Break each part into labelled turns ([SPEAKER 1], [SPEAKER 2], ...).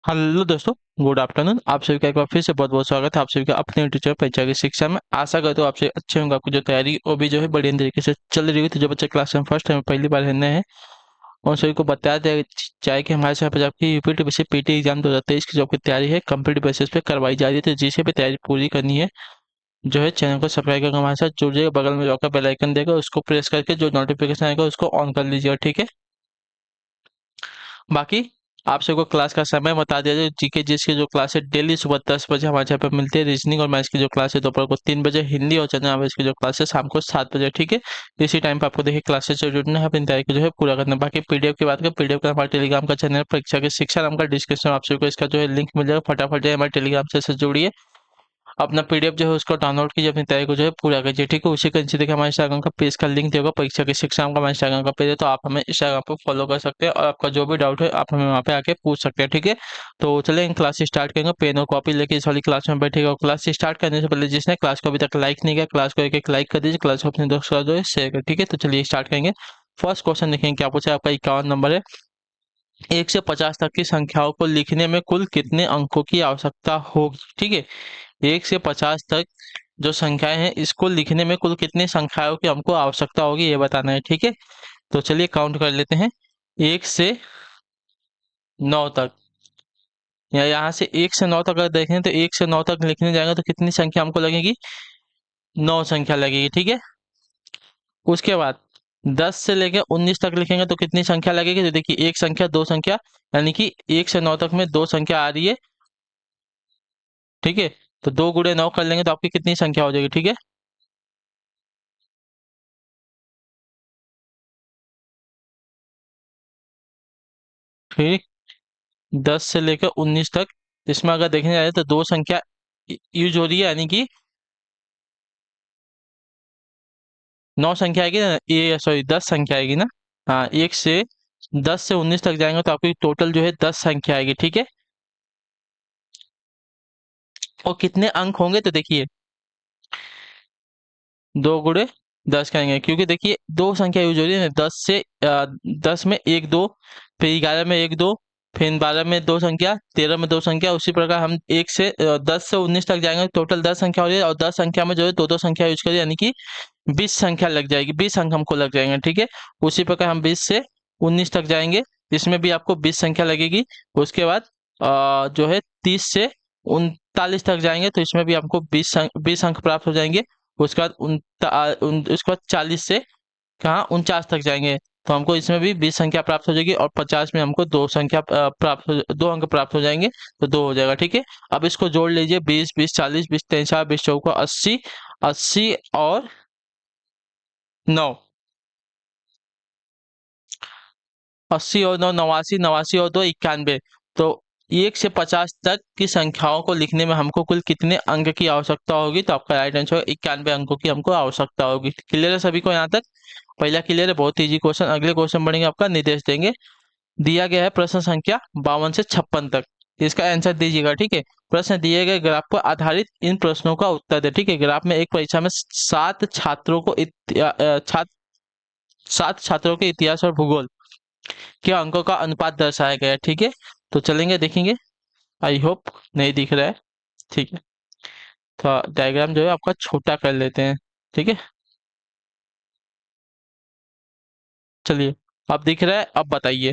[SPEAKER 1] Hello दोस्तों, good afternoon. आप सभी का एक बार फिर से बहुत बहुत स्वागत है आप सभी का अपने यूट्यूब चैनल परीक्षा की शिक्षा में। आशा करता हूँ आप सभी अच्छे होंगे। आपकी जो तैयारी वो भी जो है बढ़िया तरीके से चल रही हुई। तो जो बच्चे क्लास में फर्स्ट टाइम पहली बार रहने हैं उन सभी को बताया जाए कि हमारे यहाँ पर आपकी यूपी बेसिस पीटी एग्जाम 2023 की जो आपकी तैयारी है कंप्लीट बेसिस पे करवाई जा रही है। तो जिसे भी तैयारी पूरी करनी है जो है चैनल को सब्सक्राइब करके हमारे साथ जुड़ जाइए। बगल में जो आपका बेल आइकन देगा उसको प्रेस करके जो नोटिफिकेशन आएगा उसको ऑन कर लीजिएगा, ठीक है। बाकी आप सबको क्लास का समय बता दिया जाए। जीके जीएस की जो क्लास है डेली सुबह 10 बजे हमारे यहाँ पे मिलती है। रीजनिंग और मैथ्स की जो क्लास है दोपहर को 3 बजे। हिंदी और जनरल नॉलेज की जो क्लास है शाम को 7 बजे, ठीक है। इसी टाइम पे आपको देखिए क्लासेस से जुड़ना है, अपनी तैयारी को जो है पूरा करना है। बाकी पीडीएफ की बात करें, पीडीएफ का हमारे टेलीग्राम का चैनल परीक्षा की शिक्षा नाम का डिस्क्रिप्शन में आप सभी को इसका जो है लिंक मिल जाएगा। फटाफट जो है हमारे टेलीग्राम से जुड़िए, अपना पीडीएफ जो है उसको डाउनलोड कीजिए, अपनी तैयारी को जो है पूरा कीजिए, ठीक है। उसी के नीचे देखिए हमारे इंस्टाग्राम का पेज का लिंक देगा, परीक्षा की शिक्षा का हमारे इंस्टाग्राम का पेज है। तो आप हमें इंस्टाग्राम पर फॉलो कर सकते हैं और आपका जो भी डाउट है आप हमें वहाँ पे आके पूछ सकते हैं, ठीक है। तो चलिए क्लास स्टार्ट करेंगे। पेन और कॉपी लेके इस वाली क्लास में बैठेगा। और क्लास स्टार्ट करने से पहले जिसने क्लास को अभी तक लाइक नहीं किया, क्लास को एक लाइक कर दीजिए, क्लास को अपने दोस्त का जो है शेयर कर, ठीक है। तो चलिए स्टार्ट करेंगे। फर्स्ट क्वेश्चन देखेंगे क्या पूछा है। आपका 51 नंबर है। 1 से 50 तक की संख्याओं को लिखने में कुल कितने अंकों की आवश्यकता होगी, ठीक है। 1 से 50 तक जो संख्याएं हैं इसको लिखने में कुल कितनी संख्याओं की हमको आवश्यकता होगी ये बताना है, ठीक है। तो चलिए काउंट कर लेते हैं। 1 से 9 तक, या यहाँ से 1 से 9 तक अगर देखें तो 1 से 9 तक लिखने जाएंगे तो कितनी संख्या हमको लगेगी? 9 संख्या लगेगी, ठीक है। उसके बाद 10 से लेकर 19 तक लिखेंगे तो कितनी संख्या लगेगी? तो देखिए एक संख्या, दो संख्या, यानी कि 1 से 9 तक में दो संख्या आ रही है, ठीक है। तो 2 × 9 कर लेंगे तो आपकी कितनी संख्या हो जाएगी, ठीक है। फिर 10 से लेकर 19 तक, इसमें अगर देखने जाए तो दो संख्या यूज हो रही है, यानी कि 9 संख्या आएगी ना, ये सॉरी 10 संख्या आएगी ना। हाँ, 1 से 10 से 19 तक जाएंगे तो आपकी टोटल जो है 10 संख्या आएगी, ठीक है। और कितने अंक होंगे तो देखिए 2 × 10 करेंगे, क्योंकि देखिए दो संख्या यूज हो रही है ना। 10 में एक दो, फिर 11 में एक दो, फिर 12 में दो संख्या, 13 में दो संख्या। उसी प्रकार हम 10 से 19 तक जाएंगे, टोटल 10 संख्या हो रही है। और 10 संख्या में जो है दो दो संख्या यूज करिए, यानी कि 20 संख्या लग जाएगी, 20 अंक हमको लग जाएंगे, ठीक है। उसी प्रकार हम 20 से 19 तक जाएंगे, इसमें भी आपको 20 संख्या लगेगी। उसके बाद जो है 30 से 39 तक जाएंगे तो इसमें भी आपको 20 अंक प्राप्त हो जाएंगे। उसके बाद उसके बाद 40 से कहाँ 49 तक जाएंगे तो हमको इसमें भी 20 संख्या प्राप्त हो जाएगी। और 50 में हमको दो संख्या दो अंक प्राप्त हो जाएंगे, तो दो हो जाएगा, ठीक है। अब इसको जोड़ लीजिए, 20, 20, 40, 20, 3, 4, 20, 4, 80, 80 और 9, 80 और 9 89, 89 और 2 91। तो 1 से 50 तक की संख्याओं को लिखने में हमको कुल कितने अंक की आवश्यकता होगी? तो आपका राइट आंसर 91 अंकों की हमको आवश्यकता होगी। क्लियर है सभी को यहाँ तक? पहला क्लियर है, बहुत इजी क्वेश्चन। अगले क्वेश्चन बढ़ेंगे, आपका निर्देश देंगे। दिया गया है प्रश्न संख्या 52 से 56 तक, इसका आंसर दीजिएगा, ठीक है। प्रश्न दिए गए ग्राफ पर आधारित इन प्रश्नों का उत्तर दे, ठीक है। ग्राफ में एक परीक्षा में सात छात्रों के इतिहास और भूगोल के अंकों का अनुपात दर्शाया गया है, ठीक है। तो चलेंगे देखेंगे। आई होप नहीं दिख रहा है, ठीक है। तो डायग्राम जो है आपका छोटा कर लेते हैं, ठीक है। चलिए, अब दिख रहा है, अब बताइए।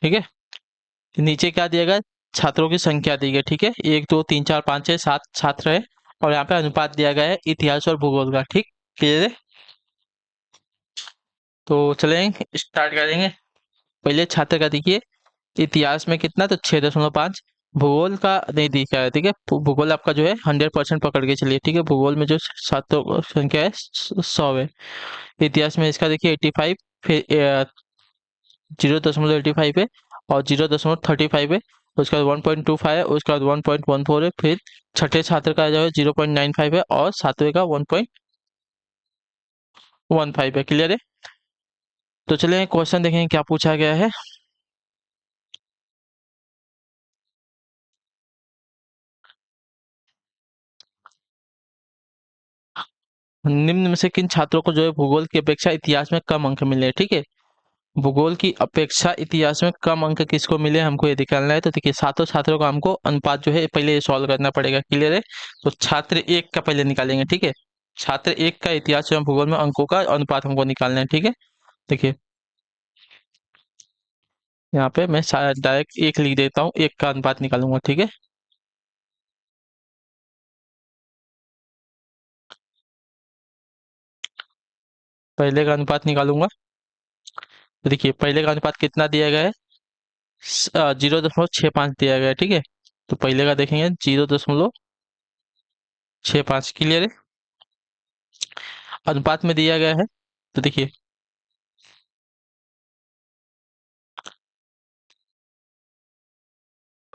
[SPEAKER 1] ठीक है, नीचे क्या दिया गया? छात्रों की संख्या दी गई, ठीक है। 1 2 3 4 5 6 7 छात्र है। और यहाँ पे अनुपात दिया गया है इतिहास और भूगोल का, ठीक। क्लियर है? तो चलें स्टार्ट करेंगे। पहले छात्र का देखिए, इतिहास में कितना, तो 6.5। भूगोल का नहीं दिखा है, ठीक है। भूगोल आपका जो है 100% पकड़ के चलिए, ठीक है। भूगोल में जो छात्रों की संख्या है 100 है। इतिहास में इसका देखिए 85, फिर 0.85 है, और 0.35 है। उसके बाद 1.25 है, उसके बाद 1.14 है, फिर छठे छात्र का जो है 0.95 है, और सातवें का 1.15 है। क्लियर है? तो चलिए क्वेश्चन देखेंगे क्या पूछा गया है। निम्न में से किन छात्रों को जो है भूगोल की अपेक्षा इतिहास में कम अंक मिले, ठीक है। भूगोल की अपेक्षा इतिहास में कम अंक किसको मिले हमको ये निकालना है। तो देखिए सातों छात्रों का हमको अनुपात जो है पहले ये सॉल्व करना पड़ेगा, क्लियर है। तो छात्र एक का पहले निकालेंगे, ठीक है। छात्र एक का इतिहास एवं भूगोल में अंकों का अनुपात हमको निकालना है, ठीक है। देखिए यहाँ पे मैं शायद डायरेक्ट एक लिख देता हूँ, एक का अनुपात निकालूंगा, ठीक है। पहले का अनुपात निकालूंगा। तो देखिए पहले का अनुपात कितना दिया गया है, 0.65 दिया गया है, ठीक है। तो पहले का देखेंगे 0.65, क्लियर है। अनुपात में दिया गया है। तो देखिए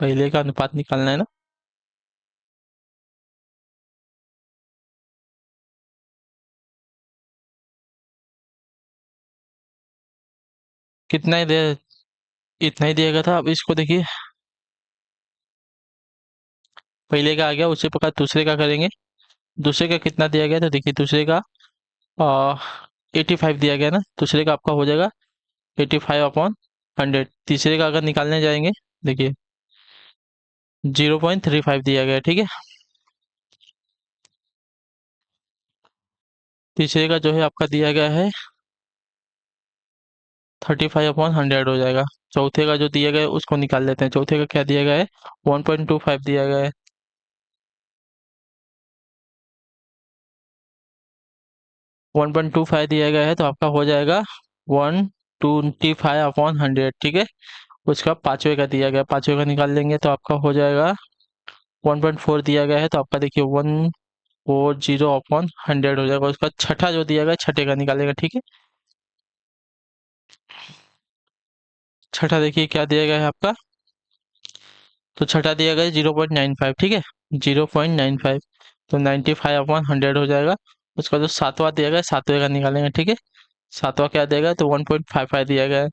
[SPEAKER 1] पहले का अनुपात निकालना है ना। कितना ही दे, इतना ही दिया गया था। अब इसको देखिए पहले का आ गया, उसी प्रकार दूसरे का करेंगे। दूसरे का कितना दिया गया, तो देखिए दूसरे का 85 दिया गया ना। दूसरे का आपका हो जाएगा 85/100। तीसरे का अगर निकालने जाएंगे, देखिए 0.35 दिया गया है, ठीक है। तीसरे का जो है आपका दिया गया है 35/100 हो जाएगा। चौथे का जो दिया गया है उसको निकाल लेते हैं। चौथे का क्या दिया गया है, 1.25 दिया गया है। 1.25 दिया गया है तो आपका हो जाएगा 125/100, ठीक है। उसका पांचवे का दिया गया, पांचवे का निकाल लेंगे तो आपका हो जाएगा 1.4 दिया गया है। तो आपका देखिए 140/100 हो जाएगा। उसका छठा जो दिया गया है, छठे का निकालेगा, ठीक है। छठा देखिए क्या दिया गया है आपका, तो छठा दिया गया है 0.95, ठीक है। 0.95, तो 95/100 हो जाएगा। उसका जो सातवां दिया गया है, सातवें का निकालेंगे, ठीक है। सातवां क्या देगा, तो 1.55 दिया गया है।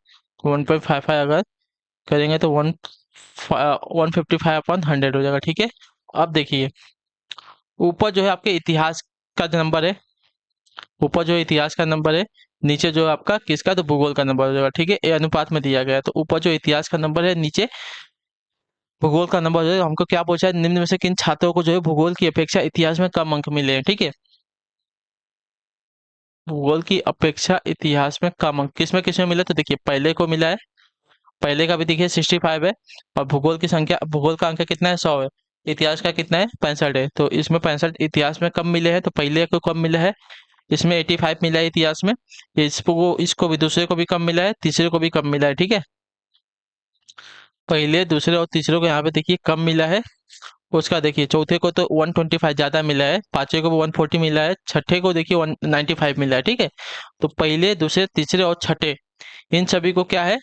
[SPEAKER 1] 1.55 अगर करेंगे तो 155/100 हो जाएगा, ठीक है। अब देखिए ऊपर जो है आपके इतिहास का जो नंबर है, ऊपर जो इतिहास का नंबर है, नीचे जो आपका किसका, तो भूगोल का नंबर हो जाएगा, ठीक है। ए अनुपात में दिया गया है। तो ऊपर जो इतिहास का नंबर है, नीचे भूगोल का नंबर जो है। हमको क्या पूछा है, निम्न में से किन छात्रों को जो है भूगोल की अपेक्षा इतिहास में कम अंक मिले हैं, ठीक है। भूगोल की अपेक्षा इतिहास में कम अंक किसमें किसमें मिला, तो देखिए पहले को मिला है। पहले का भी देखिए 65 है। और भूगोल की संख्या, भूगोल का अंक कितना है, 100 है। इतिहास का कितना है, 65 है। तो इसमें 65 इतिहास में कम मिले हैं, तो पहले को कम मिला है। इसमें 85 मिला है इतिहास में। इसको भी, दूसरे को भी कम मिला है, तीसरे को भी कम मिला है, ठीक है। पहले दूसरे और तीसरे को यहाँ पे देखिए कम मिला है। उसका देखिए चौथे को तो 125 ज्यादा मिला है, पांचवे को भी 140 मिला है, छठे को देखिए 195 मिला है, ठीक है। तो पहले दूसरे तीसरे और छठे, इन सभी को क्या है,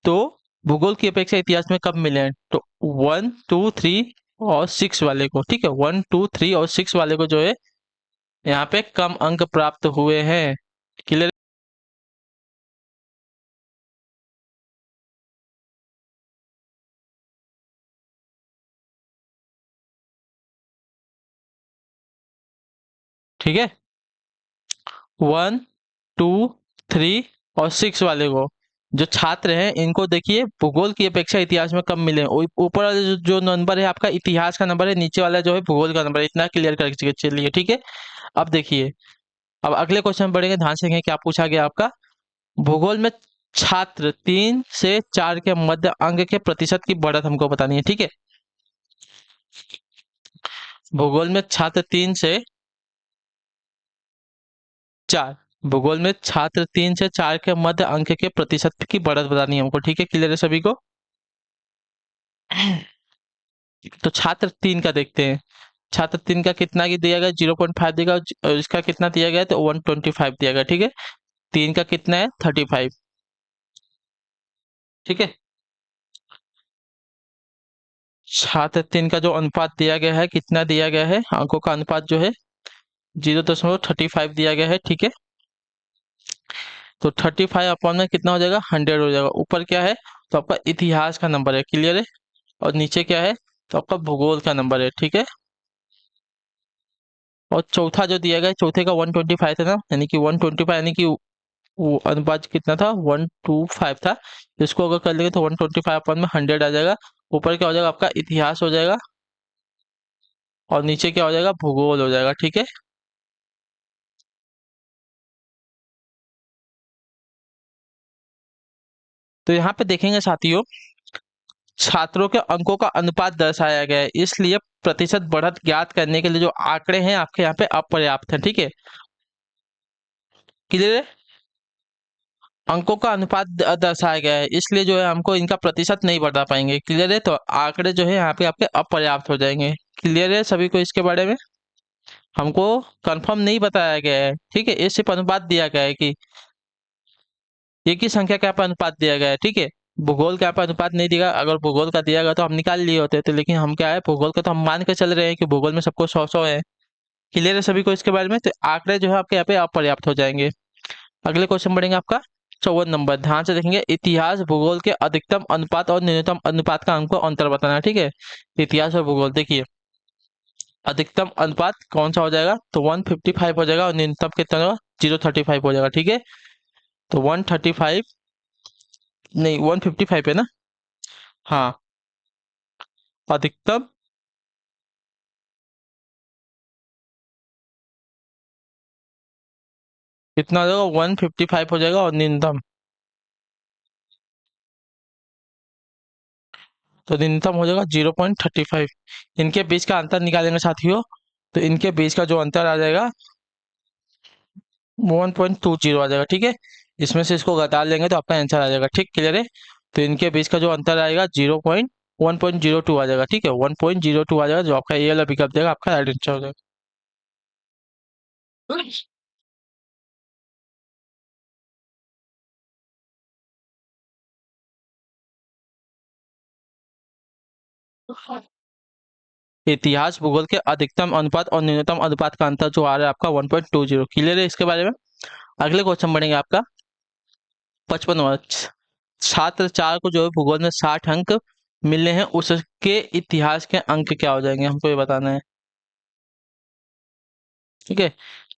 [SPEAKER 1] तो भूगोल की अपेक्षा इतिहास में कब मिले हैं, तो 1, 2, 3 और 6 वाले को, ठीक है। 1, 2, 3 और 6 वाले को जो है यहाँ पे कम अंक प्राप्त हुए हैं, क्लियर। ठीक है, 1, 2, 3 और 6 वाले को, जो छात्र हैं इनको देखिए भूगोल की अपेक्षा इतिहास में कम मिले हैं। ऊपर वाला जो नंबर है आपका इतिहास का नंबर है, नीचे वाला जो है भूगोल का नंबर है। इतना क्लियर करके चलिए, ठीक है। अब देखिए, अब अगले क्वेश्चन पढ़ेंगे, ध्यान से देखें क्या पूछा गया आपका। भूगोल में छात्र 3 से 4 के मध्य अंक के प्रतिशत की बढ़त हमको बतानी है, ठीक है। भूगोल में छात्र 3 से 4, भूगोल में छात्र 3 से 4 के मध्य अंक के प्रतिशत की बढ़त बतानी है हमको, ठीक है। क्लियर है सभी को। तो छात्र 3 का देखते हैं। छात्र 3 का कितना की दिया गया, 0.5 दिया गया। और इसका कितना दिया गया, तो 125 दिया गया, ठीक है। 3 का कितना है, 35, ठीक है। छात्र 3 का जो अनुपात दिया गया है, कितना दिया गया है, अंकों का अनुपात जो है 0.35 दिया गया है, ठीक है। तो 35 अपॉन में कितना हो जाएगा, 100 हो जाएगा। ऊपर क्या है, तो आपका इतिहास का नंबर है, क्लियर है। और नीचे क्या है, तो आपका भूगोल का नंबर है, ठीक है। और चौथा जो दिया गया है, चौथे का 125 था ना, यानी कि 125, यानी कि वो अनुपात कितना था, 1:5 था। इसको अगर कर लेंगे तो 125 अपन में 100 आ जाएगा। ऊपर क्या हो जाएगा, आपका इतिहास हो जाएगा, और नीचे क्या हो जाएगा, भूगोल हो जाएगा, ठीक है। तो यहाँ पे देखेंगे साथियों, छात्रों के अंकों का अनुपात दर्शाया गया है, इसलिए प्रतिशत बढ़त ज्ञात करने के लिए जो आंकड़े हैं आपके यहाँ पे अपर्याप्त है, ठीक है। क्लियर है। अंकों का अनुपात दर्शाया गया है, इसलिए जो है हमको इनका प्रतिशत नहीं बढ़ा पाएंगे, क्लियर है। तो आंकड़े जो है यहाँ पे आपके अपर्याप्त हो जाएंगे। क्लियर है सभी को इसके बारे में। हमको कंफर्म नहीं बताया गया है, ठीक है। ये सिर्फ अनुपात दिया गया है कि एक ही संख्या का यहाँ पे अनुपात दिया गया है, ठीक है। भूगोल का यहाँ पे अनुपात नहीं दिया। अगर भूगोल का दिया गया तो हम निकाल लिए होते, तो लेकिन हम क्या है, भूगोल का तो हम मान के चल रहे हैं कि भूगोल में सबको 100-100 है। क्लियर है सभी को इसके बारे में। तो आंकड़े जो है आपके यहाँ पे अपर्याप्त हो जाएंगे। अगले क्वेश्चन बढ़ेंगे आपका 54 नंबर। ध्यान से देखेंगे, इतिहास भूगोल के अधिकतम अनुपात और न्यूनतम अनुपात का हमको अंतर बताना है, ठीक है। इतिहास और भूगोल देखिए, अधिकतम अनुपात कौन सा हो जाएगा, तो 155 हो जाएगा, और न्यूनतम कितना होगा, 035 हो जाएगा, ठीक है। तो 135, नहीं 155 है ना। हाँ, अधिकतम कितना हो जाएगा, 155 हो जाएगा, और न्यूनतम, तो न्यूनतम हो जाएगा 0.35। इनके बीच का अंतर निकालेंगे साथियों, तो इनके बीच का जो अंतर आ जाएगा 1.20 आ जाएगा, ठीक है। इसमें से इसको घटा लेंगे तो आपका आंसर आ जाएगा, ठीक, क्लियर है। तो इनके बीच का जो अंतर आएगा 1.02 आ जाएगा, ठीक है। 1.02 आ जाएगा, जो आपका ये वाला विकल्प देगा आपका राइट आंसर हो जाएगा। इतिहास भूगोल के अधिकतम अनुपात और न्यूनतम अनुपात का अंतर जो आ रहा है आपका 1.20, क्लियर है इसके बारे में। अगले क्वेश्चन बढ़ेंगे आपका 55वां। छात्र 4 को जो है भूगोल में 60 अंक मिले हैं, उसके इतिहास के अंक क्या हो जाएंगे, हमको ये बताना है, ठीक है।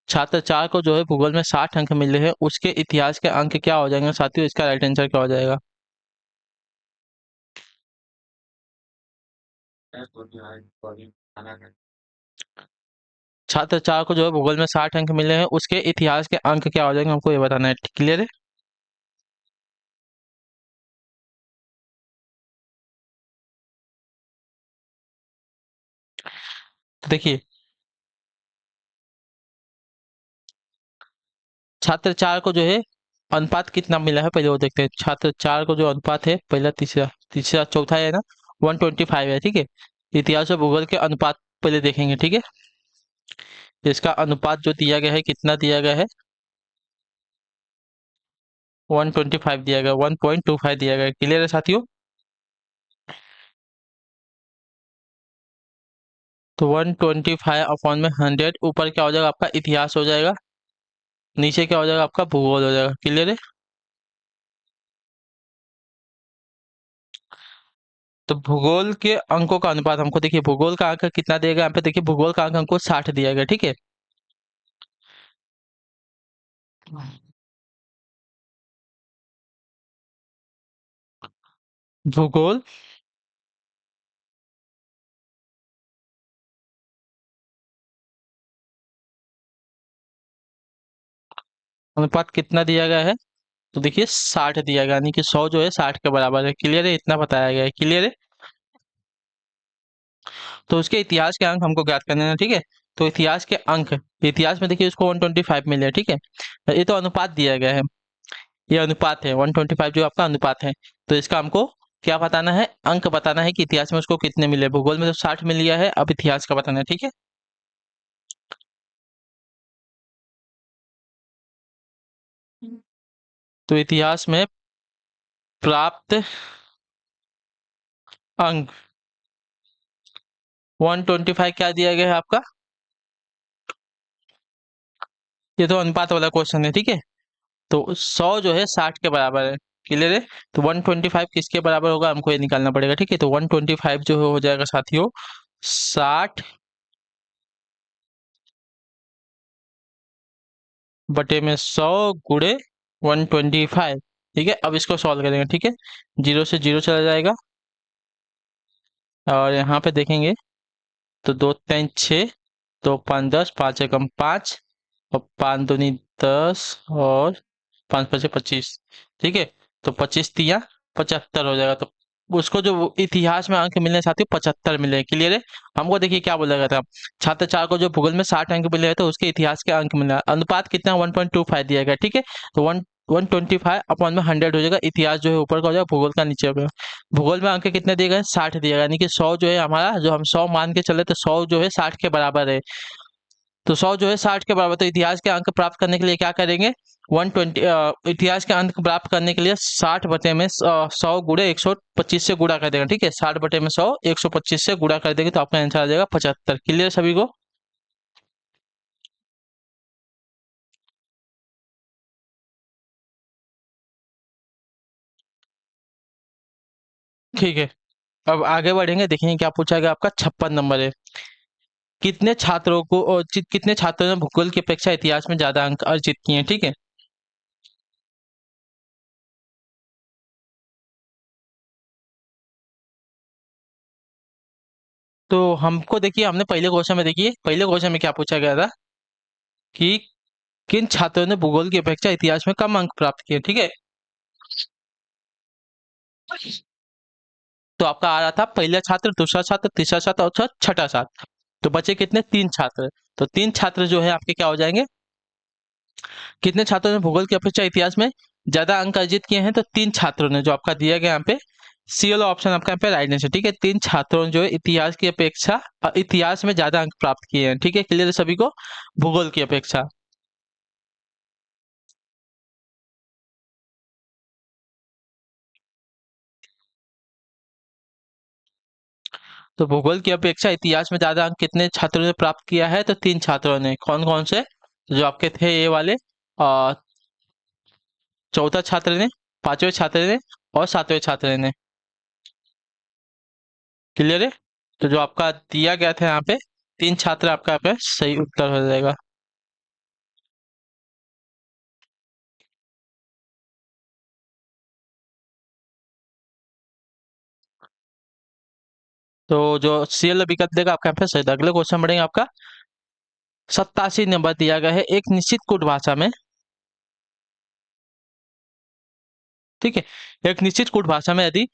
[SPEAKER 1] छात्र 4 को जो है भूगोल में 60 अंक मिले हैं, उसके इतिहास के अंक क्या हो जाएंगे साथियों, इसका राइट आंसर क्या हो जाएगा। छात्र 4 को जो है भूगोल में 60 अंक मिले हैं, उसके इतिहास के अंक क्या हो जाएंगे, हमको ये बताना है, क्लियर है। तो देखिए, छात्र 4 को जो है अनुपात कितना मिला है, पहले वो देखते हैं। छात्र 4 को जो अनुपात है, पहला तीसरा तीसरा चौथा है ना, 125 है, ठीक है। इतिहास और भूगोल के अनुपात पहले देखेंगे, ठीक है। इसका अनुपात जो दिया गया है, कितना दिया गया है, 125 दिया गया, 1.25 दिया गया, क्लियर है साथियों। तो 125 अपॉन में 100, ऊपर क्या हो जाएगा, आपका इतिहास हो जाएगा, नीचे क्या हो जाएगा, आपका भूगोल हो जाएगा, क्लियर है। तो भूगोल के अंकों का अनुपात हमको देखिए, भूगोल का अंक कितना दिया गया, यहाँ पे देखिए भूगोल का अंक हमको 60 दिया गया, ठीक है। भूगोल अनुपात कितना दिया गया है, तो देखिए 60 दिया गया, यानी कि 100 जो है 60 के बराबर है, क्लियर है, इतना बताया गया है, क्लियर है। तो उसके इतिहास के अंक हमको ज्ञात करने हैं, ठीक है। तो इतिहास के अंक, इतिहास में देखिए उसको 125 मिले हैं, ठीक है। ये तो अनुपात दिया गया है, ये अनुपात है, 125 जो आपका अनुपात है। तो इसका हमको क्या बताना है, अंक बताना है कि इतिहास में उसको कितने मिले। भूगोल में तो 60 मिल गया है, अब इतिहास का बताना है, ठीक है। तो इतिहास में प्राप्त अंक 125 क्या दिया गया है आपका, ये तो अनुपात वाला क्वेश्चन है, ठीक है। तो 100 जो है 60 के बराबर है। क्लियर है? तो 125 किसके बराबर होगा हमको ये निकालना पड़ेगा। ठीक है, तो 125 जो हो जाएगा साथियों 60 बटे में 100 गुणे 125। ठीक है, अब इसको सॉल्व करेंगे। ठीक है, जीरो से जीरो चला जाएगा और यहाँ पे देखेंगे तो दो तीन छः, दो पाँच 10, पाँच एकम 5 और 5 दूनी 10 और 5 पचे 25। ठीक है, तो 25 तिया 75 हो जाएगा। तो उसको जो वो इतिहास में अंक मिलने साथियों 75 मिले। क्लियर है? हमको देखिए क्या बोला गया था, छात्र चार को जो भूगोल में 60 अंक मिले तो उसके इतिहास के अंक मिला, अनुपात कितना 1.25 दिया गया। ठीक है, तो 125 अपॉन में 100 हो जाएगा। इतिहास जो है ऊपर का हो जाएगा, भूगोल का नीचे हो गया। भूगोल में अंक कितने दिए गए? 60 दिया गया, यानी कि 100 जो है हमारा, जो हम 100 मान के चले तो 100 जो है 60 के बराबर है। तो 100 जो है 60 के बराबर, तो इतिहास के अंक प्राप्त करने के लिए क्या करेंगे? 120 इतिहास के अंक प्राप्त करने के लिए 60 बटे में 100 गुणे 125 से गुणा कर देंगे। ठीक है, 60 बटे में 100 125 से गुणा कर देंगे तो आपका आंसर आ जाएगा 75। क्लियर सभी को? ठीक है, अब आगे बढ़ेंगे, देखेंगे क्या पूछा गया। आपका 56 नंबर है, कितने छात्रों को और कितने छात्रों ने भूगोल की अपेक्षा इतिहास में ज्यादा अंक अर्जित किए हैं। ठीक है, तो हमको देखिए, हमने पहले क्वेश्चन में देखिए, पहले क्वेश्चन में क्या पूछा गया था कि किन छात्रों ने भूगोल की अपेक्षा इतिहास में कम अंक प्राप्त किए। ठीक है, तो आपका आ रहा था पहला छात्र, दूसरा छात्र, तीसरा छात्र और छठा छात्र। तो बचे कितने? तीन छात्र। तो तीन छात्र जो है आपके क्या हो जाएंगे? कितने छात्रों ने भूगोल की अपेक्षा इतिहास में ज्यादा अंक अर्जित किए हैं? तो तीन छात्रों ने, जो आपका दिया गया यहाँ पे सी वाला ऑप्शन आपका यहाँ पे राइट आंसर। ठीक है, तीन छात्रों ने जो है इतिहास की अपेक्षा इतिहास में ज्यादा अंक प्राप्त किए हैं। ठीक है, क्लियर है सभी को? भूगोल की अपेक्षा। तो भूगोल की अपेक्षा इतिहास में ज्यादा अंक कितने छात्रों ने प्राप्त किया है? तो तीन छात्रों ने। कौन कौन से? जो आपके थे ये वाले, चौथा छात्र ने, पांचवें छात्र ने और सातवें छात्र ने। क्लियर है? तो जो आपका दिया गया था यहाँ पे तीन छात्र, आपका यहाँ पे सही उत्तर हो जाएगा। तो जो सीएल विकल्प देगा आपका यहाँ पे सही था। अगले क्वेश्चन बढ़ेंगे, आपका 87 नंबर दिया गया है, एक निश्चित कूट भाषा में। ठीक है, एक निश्चित कूट भाषा में यदि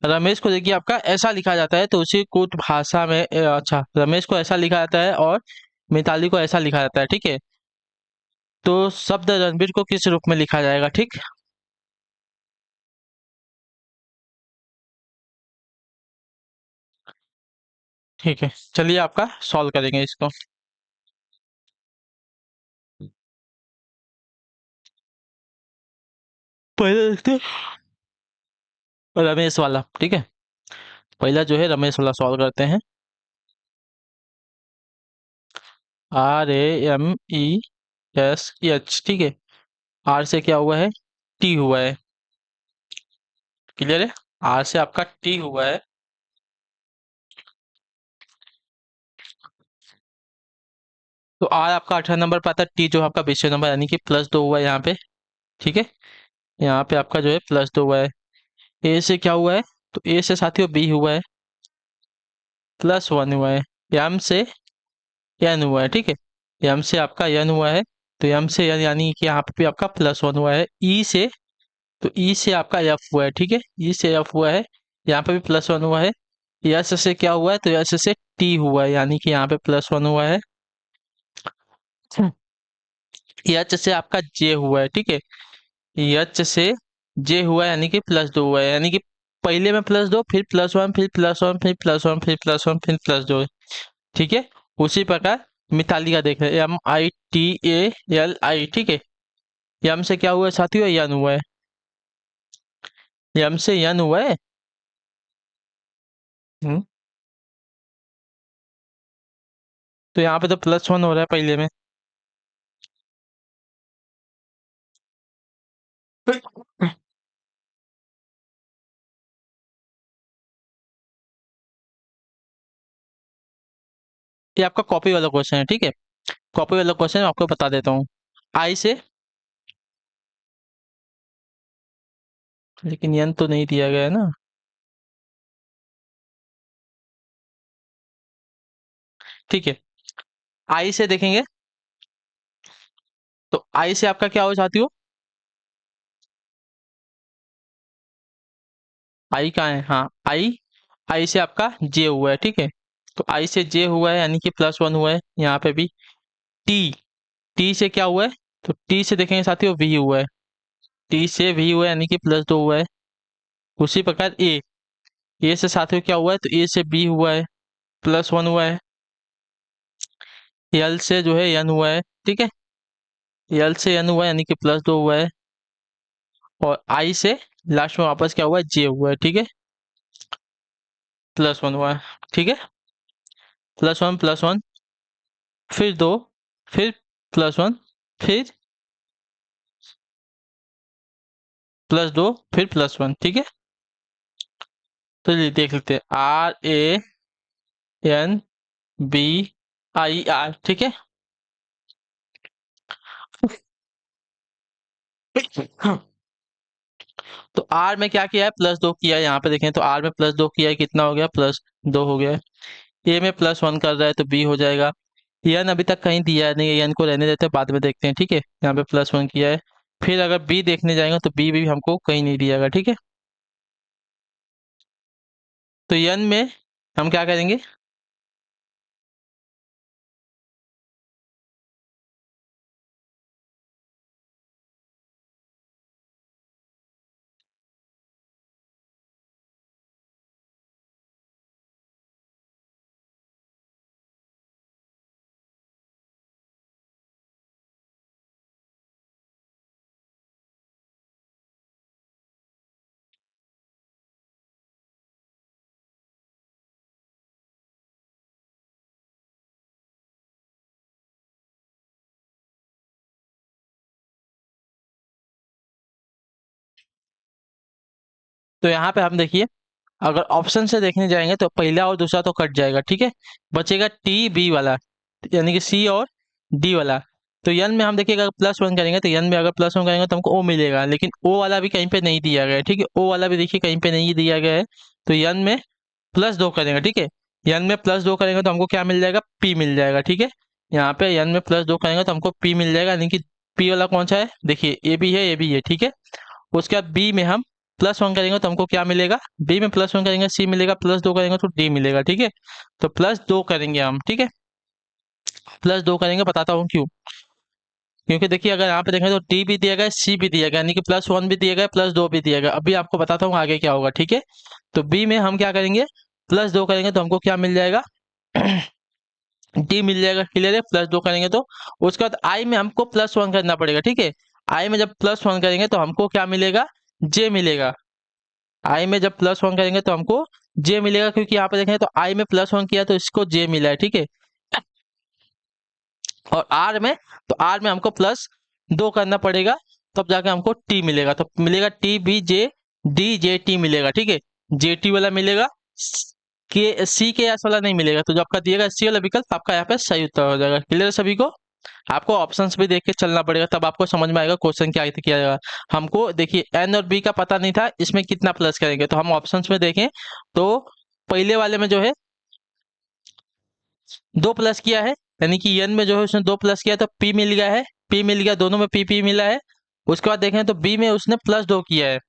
[SPEAKER 1] रमेश को देखिए आपका ऐसा लिखा जाता है तो उसी कूट भाषा में अच्छा, रमेश को ऐसा लिखा जाता है और मिताली को ऐसा लिखा जाता है। ठीक है, तो शब्द रणबीर को किस रूप में लिखा जाएगा? ठीक, ठीक है, चलिए आपका सॉल्व करेंगे इसको। पहले देखते हैं रमेश वाला। ठीक है, पहला जो है रमेश वाला सॉल्व करते हैं। RAMESH। ठीक है, आर से क्या हुआ है? टी हुआ है। क्लियर है? आर से आपका टी हुआ है। तो आर आपका 18 नंबर पे आता है, टी जो आपका 20 नंबर, यानी कि +2 हुआ है यहाँ पे। ठीक है, यहाँ पे आपका जो है +2 हुआ है। ए से क्या हुआ है? तो ए से साथियों बी हुआ है, +1 हुआ है। एम से एन हुआ है। ठीक है, एम से आपका एन हुआ है, तो एम से एन यानी कि यहाँ पे भी आपका +1 हुआ है। ई से, तो ई से आपका एफ हुआ है। ठीक है, ई से एफ हुआ है, यहाँ पे भी +1 हुआ है। यस से क्या हुआ है? तो यस से टी हुआ है, यानी कि यहाँ पे +1 हुआ है। एच से आपका जे हुआ है। ठीक है, एच से जे हुआ है, यानी कि +2 हुआ है, यानी कि पहले में +2, फिर +1, फिर +1, फिर +1, फिर +1, फिर +2। ठीक है, उसी प्रकार मिताली का देख रहे हैं, MITALI। ठीक है, यम से क्या हुआ है साथियों? यन हुआ है। यम से यन हुआ है। हम्म, तो यहाँ पे तो +1 हो रहा है पहले में। ये आपका कॉपी वाला क्वेश्चन है, ठीक है। कॉपी वाला क्वेश्चन आपको बता देता हूँ। आई से, लेकिन यन तो नहीं दिया गया है ना। ठीक है, आई से देखेंगे तो आई से आपका क्या हो चाहती हो? आई कहाँ है? हाँ, आई, आई से आपका जे हुआ है, ठीक है। तो आई से जे हुआ है यानी कि +1 हुआ है यहाँ पे भी। टी, टी से क्या हुआ है? तो टी से देखेंगे साथियों वी हुआ है। टी से वी हुआ है यानी कि +2 हुआ है। उसी प्रकार ए से साथियों क्या हुआ है? तो ए से बी हुआ है, +1 हुआ है। यल से जो है एन हुआ है, ठीक है। यल से एन हुआ है यानी कि +2 हुआ है। और आई से लास्ट में वापस क्या हुआ है? जे हुआ है, ठीक है। +1 हुआ है, ठीक है। +1 +1, फिर 2, फिर +1, फिर +2, फिर +1, ठीक है। तो ये देख लेते हैं, RANBIR, ठीक है। तो आर में क्या किया है? +2 किया है। यहाँ पे देखें तो आर में +2 किया है, कितना हो गया? +2 हो गया है। ए में +1 कर रहा है तो बी हो जाएगा। एन अभी तक कहीं दिया नहीं है, एन को रहने देते हैं, बाद में देखते हैं, ठीक है। यहाँ पे +1 किया है। फिर अगर बी देखने जाएंगे तो बी भी हमको कहीं नहीं दिया गया, ठीक है। तो एन में हम क्या करेंगे? तो यहाँ पे हम देखिए, अगर ऑप्शन से देखने जाएंगे तो पहला और दूसरा तो कट जाएगा, ठीक है। बचेगा टी बी वाला, यानी कि सी और डी वाला। तो यन में हम देखिएगा, अगर +1 करेंगे तो यन में अगर +1 करेंगे तो हमको ओ मिलेगा, लेकिन ओ वाला भी कहीं पे नहीं दिया गया है, ठीक है। ओ वाला भी देखिए कहीं पे नहीं दिया गया है। तो यन में +2 करेंगे, ठीक है। यन में +2 करेंगे तो हमको क्या मिल जाएगा? पी मिल जाएगा, ठीक है। यहाँ पे यन में +2 करेंगे तो हमको पी मिल जाएगा, यानी कि पी वाला कौन सा है? देखिए ए भी है, ए भी है, ठीक है। उसके बाद बी में हम +1 करेंगे तो हमको क्या मिलेगा? बी में +1 करेंगे सी मिलेगा, +2 करेंगे तो डी मिलेगा, ठीक है। तो +2 करेंगे हम, ठीक है। +2 करेंगे, बताता हूँ क्यों। क्योंकि देखिए अगर यहाँ पे देखें तो डी भी दिया गया है, सी भी दिया गया, यानी कि +1 भी दिया गया, +2 भी दिया गया। अभी आपको बताता हूँ आगे क्या होगा, ठीक है। तो बी में हम क्या करेंगे? +2 करेंगे तो हमको क्या मिल जाएगा? डी मिल जाएगा, क्लियर है। +2 करेंगे तो उसके बाद आई में हमको +1 करना पड़ेगा, ठीक है। आई में जब +1 करेंगे तो हमको क्या मिलेगा? जे मिलेगा। आई में जब +1 करेंगे तो हमको जे मिलेगा, क्योंकि यहाँ पे देखें तो आई में +1 किया तो इसको जे मिला है, ठीक है। और आर में, तो आर में हमको +2 करना पड़ेगा, तब जाके हमको टी मिलेगा। तो मिलेगा T B J D J T मिलेगा, ठीक है। जे टी वाला मिलेगा, के सी के एस वाला नहीं मिलेगा। तो जो आपका दिएगा सी वाला विकल्प आपका यहाँ पे सही उत्तर हो जाएगा। क्लियर है सभी को? आपको ऑप्शंस भी देख के चलना पड़ेगा, तब आपको समझ में आएगा क्वेश्चन क्या किया जाएगा। हमको देखिए एन और बी का पता नहीं था, इसमें कितना प्लस करेंगे, तो हम ऑप्शंस में देखें तो पहले वाले में जो है 2 प्लस किया है, यानी कि एन में जो है उसने 2 प्लस किया तो पी मिल गया है। पी मिल गया, दोनों में पी पी मिला है। उसके बाद देखें तो बी में उसने +2 किया है,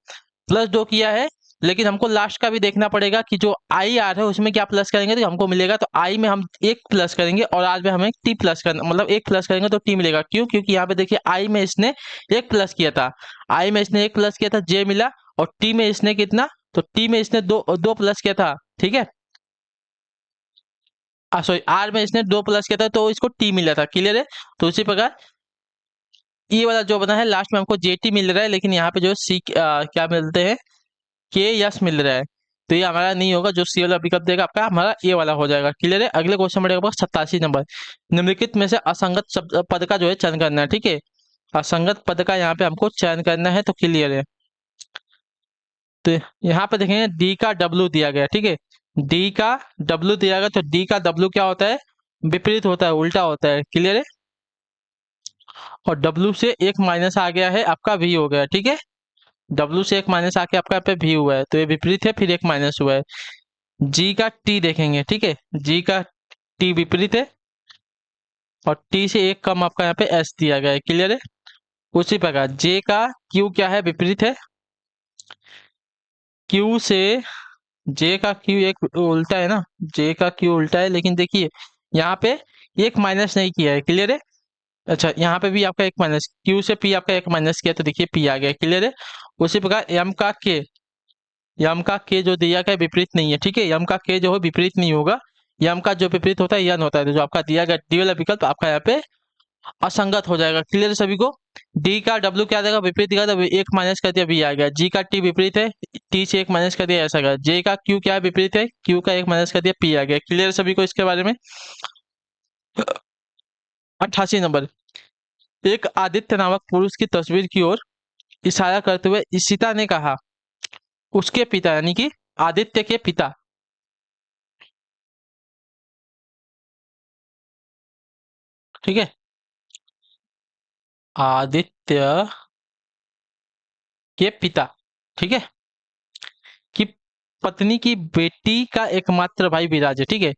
[SPEAKER 1] +2 किया है। लेकिन हमको लास्ट का भी देखना पड़ेगा कि जो आई आर है उसमें क्या प्लस करेंगे तो हमको मिलेगा। तो आई में हम 1 प्लस करेंगे और आर में हमें टी प्लस करना, मतलब 1 प्लस करेंगे तो टी मिलेगा। क्यों? क्योंकि यहाँ पे देखिए आई में इसने 1 प्लस किया था, आई में इसने 1 प्लस किया था, जे मिला। और टी में इसने कितना? तो टी में इसने दो प्लस किया था, ठीक है। सॉरी, आर में इसने 2 प्लस किया था तो इसको टी मिला था, क्लियर है। तो उसी प्रकार ये वाला जो बना है लास्ट में हमको जे टी मिल रहा है, लेकिन यहाँ पे जो सी क्या मिलते हैं? के यस मिल रहा है। तो ये हमारा नहीं होगा, जो सी वाला विकल्प देगा आपका हमारा ए वाला हो जाएगा, क्लियर है। अगले क्वेश्चन बढ़ेगा 87 नंबर। निम्नलिखित में से असंगत शब्द पद का जो है चयन करना है, ठीक है। असंगत पद का यहाँ पे हमको चयन करना है, तो क्लियर है। तो यहाँ पे देखेंगे डी का डब्ल्यू दिया गया, ठीक है। डी का डब्ल्यू दिया गया, तो डी का डब्ल्यू क्या होता है? विपरीत होता है, उल्टा होता है, क्लियर है। और डब्ल्यू से एक माइनस आ गया है, आपका वी हो गया, ठीक है। डब्ल्यू से एक माइनस आके आपका यहाँ पे वी हुआ है, तो ये विपरीत है, फिर एक माइनस हुआ है। जी का टी देखेंगे, ठीक है, जी का टी विपरीत है, और टी से एक कम आपका यहाँ पे एस दिया गया है, क्लियर है। उसी प्रकार जे का क्यू क्या है, विपरीत है। क्यू से जे का क्यू एक उल्टा है ना, जे का क्यू उल्टा है, लेकिन देखिए यहाँ पे एक माइनस नहीं किया है, क्लियर है। अच्छा, यहाँ पे भी आपका एक माइनस, क्यू से पी आपका एक माइनस किया, तो देखिए पी आ गया, क्लियर है। उसी प्रकार यम का के जो दिया गया विपरीत नहीं है, ठीक है। यम का के जो है विपरीत नहीं होगा, यम का जो विपरीत होता है यन होता है, तो जो आपका दिया गया डी वाला विकल्प आपका यहाँ पे असंगत हो जाएगा, क्लियर है सभी को। डी का डब्ल्यू क्या देगा, विपरीत दिखा, तो एक माइनस कर दिया, वी आ गया। जी का टी विपरीत है, टी से एक माइनस कर दिया, ऐसा गया। जे का क्यू क्या है, विपरीत है, क्यू का एक माइनस कर दिया, पी आ गया, क्लियर है सभी को इसके बारे में। 88 नंबर, एक आदित्य नामक पुरुष की तस्वीर की ओर इशारा करते हुए इशिता ने कहा, उसके पिता यानी कि आदित्य के पिता, ठीक है, आदित्य के पिता, ठीक है, कि पत्नी की बेटी का एकमात्र भाई विराज है, ठीक है।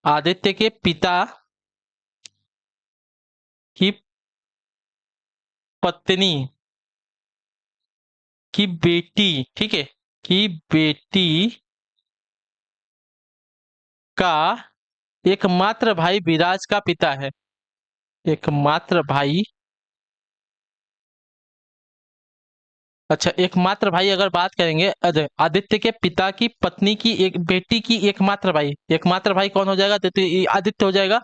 [SPEAKER 1] आदित्य के पिता की पत्नी की बेटी, ठीक है, की बेटी का एकमात्र भाई विराज का पिता है। एकमात्र भाई, अच्छा, एकमात्र भाई अगर बात करेंगे, आदित्य के पिता की पत्नी की एक बेटी की एकमात्र भाई, एकमात्र भाई कौन हो जाएगा, तो ये आदित्य हो जाएगा।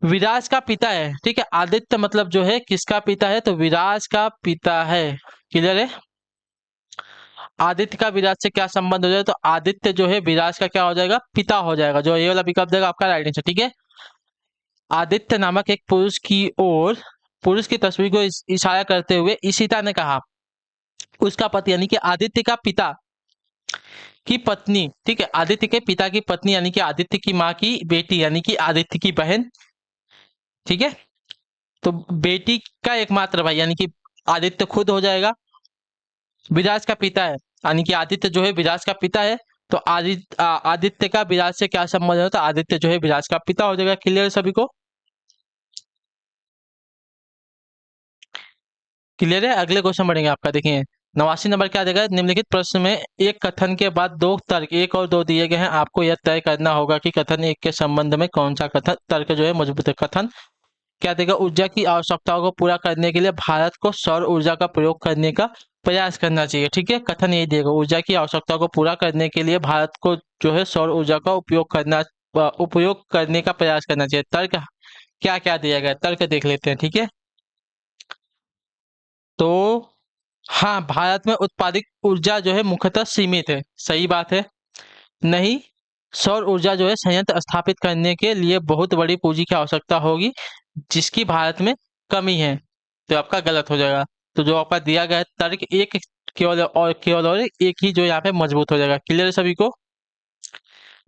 [SPEAKER 1] विराज का पिता है, ठीक है, आदित्य मतलब जो है किसका पिता है, तो विराज का पिता है, क्लियर है। आदित्य का विराज से क्या संबंध हो जाएगा, तो आदित्य जो है विराज का क्या हो जाएगा, पिता हो जाएगा, जो ये वाला विकल्प देगा आपका राइट आंसर, ठीक है। आदित्य नामक एक पुरुष की ओर, पुरुष की तस्वीर को इशारा करते हुए इशिता ने कहा, उसका पति यानी कि आदित्य का पिता की पत्नी, ठीक है, आदित्य के पिता की पत्नी यानी कि आदित्य की माँ की बेटी यानी कि आदित्य की बहन, ठीक है। तो बेटी का एकमात्र भाई यानी कि आदित्य खुद हो जाएगा, विराज का पिता है यानी कि आदित्य जो है विराज का पिता है, तो आदित्य का विराज से क्या संबंध है, तो आदित्य जो है विराज का पिता हो जाएगा, क्लियर सभी को। क्लियर है, अगले क्वेश्चन बढ़ेंगे आपका, देखिए 89 नंबर क्या देगा, निम्नलिखित प्रश्न में एक कथन के बाद दो तर्क एक और दो दिए गए हैं, आपको यह तय करना होगा कि कथन एक के संबंध में कौन सा कथन तर्क जो है मजबूत है। कथन क्या देगा, ऊर्जा की आवश्यकताओं को पूरा करने के लिए भारत को सौर ऊर्जा का प्रयोग करने का प्रयास करना चाहिए, ठीक है। कथन यही देगा, ऊर्जा की आवश्यकताओं को पूरा करने के लिए भारत को जो है सौर ऊर्जा का उपयोग करने का प्रयास करना चाहिए। तर्क क्या क्या दिया गया, तर्क देख लेते हैं, ठीक है। तो हाँ, भारत में उत्पादित ऊर्जा जो है मुख्यतः सीमित है, सही बात है। नहीं, सौर ऊर्जा जो है संयंत्र स्थापित करने के लिए बहुत बड़ी पूंजी की आवश्यकता होगी, जिसकी भारत में कमी है, तो आपका गलत हो जाएगा। तो जो आपका दिया गया है तर्क एक, केवल और एक ही जो यहाँ पे मजबूत हो जाएगा, क्लियर है सभी को।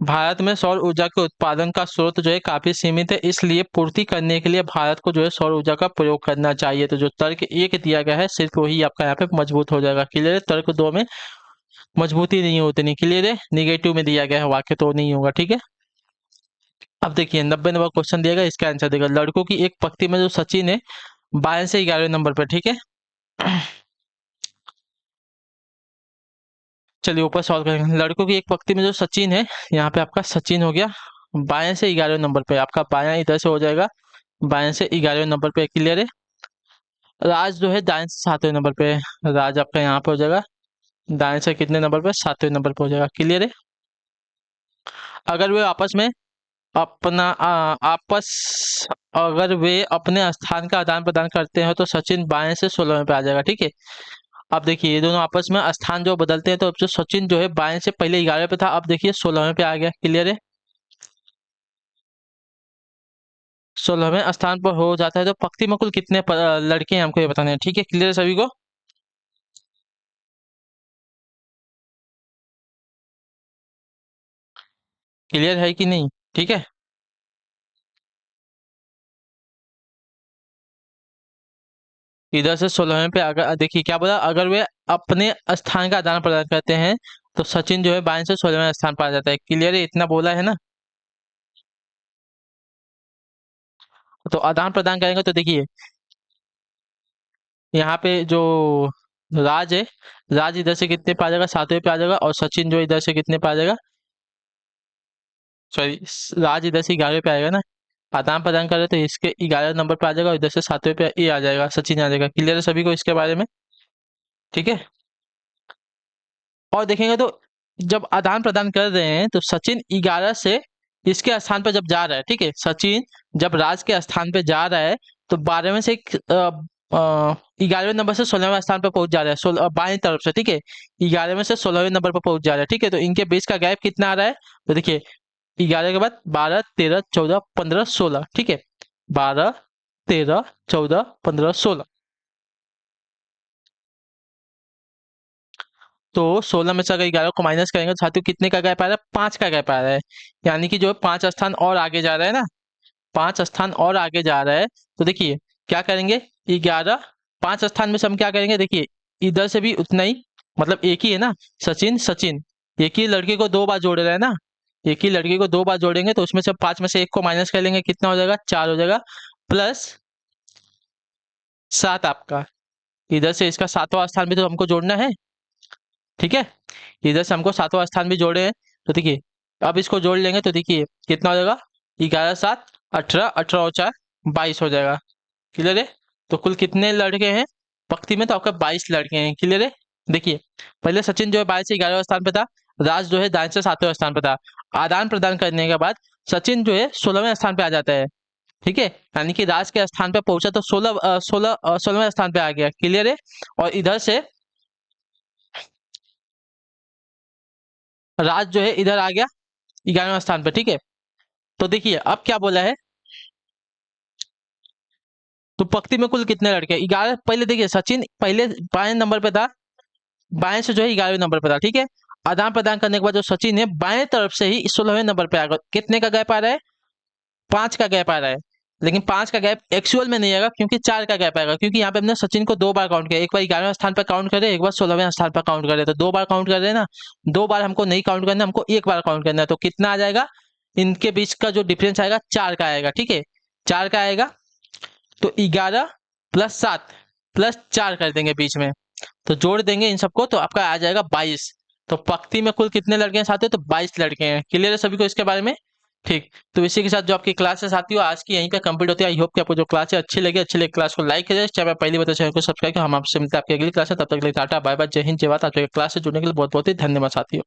[SPEAKER 1] भारत में सौर ऊर्जा के उत्पादन का स्रोत जो है काफी सीमित है, इसलिए पूर्ति करने के लिए भारत को जो है सौर ऊर्जा का प्रयोग करना चाहिए, तो जो तर्क एक दिया गया है सिर्फ वही आपका यहाँ पे मजबूत हो जाएगा, क्लियर है। तर्क दो में मजबूती नहीं होती, नहीं, क्लियर है, निगेटिव में दिया गया है वाक्य तो नहीं होगा, ठीक है। अब देखिए 90 नंबर क्वेश्चन दिएगा, इसका आंसर देगा, लड़कों की एक पंक्ति में जो सचिन है 12 से 11 नंबर पर, ठीक है। चलिए ऊपर सॉल्व करेंगे, लड़कों की एक पंक्ति में जो सचिन है, यहाँ पे आपका सचिन हो गया 12 से 11 नंबर पे, आपका बायां इधर से हो जाएगा 12 से 11 नंबर पे, क्लियर है। राज जो है दाएं से 7वें नंबर पे है, राज आपका यहाँ पे हो जाएगा दाएं से कितने नंबर पे, 7वें नंबर पे हो जाएगा, क्लियर है। अगर वे आपस में अपना आपस अगर वे अपने स्थान का आदान प्रदान करते हैं तो सचिन बाएं से 16वें पे आ जाएगा, ठीक है। अब देखिए ये दोनों आपस में स्थान जो बदलते हैं, तो अब जो सचिन जो है बाएं से पहले 11वें पे था, अब देखिए 16वें पे आ गया, क्लियर है। 16वें स्थान पर हो जाता है, तो पंक्ति में कुल कितने लड़के हैं हमको ये बताना है, ठीक है, क्लियर है सभी को। क्लियर है कि नहीं, ठीक है। इधर से 16वें पे अगर देखिए क्या बोला, अगर वे अपने स्थान का आदान प्रदान करते हैं तो सचिन जो है 22 से 16वें स्थान पर आ जाता है। क्लियर है, इतना बोला है ना। तो आदान प्रदान करेंगे तो देखिए यहाँ पे जो राज है, राज इधर से कितने पे आ जाएगा, 7वें पे आ जाएगा, और सचिन जो इधर से कितने पे आ जाएगा, सॉरी, राज इधर से 11वें पे आएगा ना। आदान प्रदान करे तो इसके 11 नंबर पे आ जाएगा और इधर से 7वें पे ये आ जाएगा, सचिन आ जाएगा। क्लियर है सभी को इसके बारे में, ठीक है। और देखेंगे तो जब आदान प्रदान कर रहे हैं तो सचिन 11 से इसके स्थान पर जब जा रहा है, ठीक है, सचिन जब राज के स्थान पे जा रहा है तो 12वें से 11वें नंबर से 16वें स्थान पर पहुंच जा रहा है, बाएं तरफ से, ठीक है। 11वें से 16वें नंबर पर पहुंच जा रहा है, ठीक है। तो इनके बीच का गैप कितना आ रहा है, तो देखिए 11 के बाद 12, 13, 14, 15, 16, ठीक है। 12, 13, 14, 15, 16। तो 16 में से अगर 11 को माइनस करेंगे तो साथियों कितने का गैप आ रहा है, 5 का गैप आ रहा है। यानी कि जो है 5 स्थान और आगे जा रहा है ना, 5 स्थान और आगे जा रहा है। तो देखिए क्या करेंगे, 11, 5 स्थान में से हम क्या करेंगे, देखिए इधर से भी उतना ही, मतलब एक ही है ना, सचिन सचिन, एक ही लड़के को 2 बार जोड़ रहा है ना, एक ही लड़के को 2 बार जोड़ेंगे तो उसमें से 5 में से 1 को माइनस कर लेंगे, कितना हो जाएगा, 4 हो जाएगा, प्लस 7 आपका। इधर से इसका 7वां स्थान भी तो हमको जोड़ना है, ठीक है। इधर से हमको 7वां स्थान भी जोड़े हैं, तो देखिए अब इसको जोड़ लेंगे तो देखिए कितना हो जाएगा, 11, 7, 18, 18 और 4, 22 हो जाएगा। क्लियर है। तो कुल कितने लड़के हैं पक्ति में, तो आपका 22 लड़के हैं। क्लियर है। देखिए पहले सचिन जो है 22 से 11वें स्थान पे था, राज जो है 10 से 7वें स्थान पे था। आदान प्रदान करने के बाद सचिन जो है 16वें स्थान पे आ जाता है, ठीक है। यानी कि राज के स्थान पे पहुंचा तो 16वें स्थान पे आ गया। क्लियर है। और इधर से राज जो है इधर आ गया 11वें स्थान पे, ठीक है। तो देखिए अब क्या बोला है, तो पंक्ति में कुल कितने लड़के, 11। पहले देखिए सचिन पहले बाएं नंबर पे था, बाएं से जो है 11वें नंबर पे था, ठीक है। आदान प्रदान करने के बाद जो सचिन है बाएं तरफ से ही 16वें नंबर पे आएगा। कितने का गैप आ रहा है, 5 का गैप आ रहा है। लेकिन 5 का गैप एक्चुअल में नहीं आएगा क्योंकि 4 का गैप आएगा, क्योंकि यहाँ पे हमने सचिन को 2 बार काउंट किया, एक बार 11वें स्थान पर काउंट करे, एक बार 16वें स्थान पर काउंट करे, तो 2 बार काउंट कर रहे हैं ना। 2 बार हमको नहीं काउंट करना, हमको एक बार काउंट करना है। तो कितना आ जाएगा, इनके बीच का जो डिफरेंस आएगा 4 का आएगा, ठीक है, 4 का आएगा। तो 11 प्लस 7 प्लस 4 कर देंगे बीच में, तो जोड़ देंगे इन सबको तो आपका आ जाएगा 22। तो पंक्ति में कुल कितने लड़के हैं साथियों, तो 22 लड़के हैं। क्लियर है सभी को इसके बारे में, ठीक। तो इसी के साथ जो आपकी क्लास है साथियों आज की यहीं पे कंप्लीट होती है। आई होप कि आपको जो क्लास है अच्छी लगी, अच्छी लगी क्लास को लाइक करिए, चाहे पहली बार चैनल को सब्सक्राइब करें। हम आपसे मिलते हैं आपकी अगली क्लास है, तब तक के लिए टाटा बाय बाय, जय हिंद जय भारत। आपके क्लास से जुड़ने के लिए बहुत बहुत ही धन्यवाद साथियों।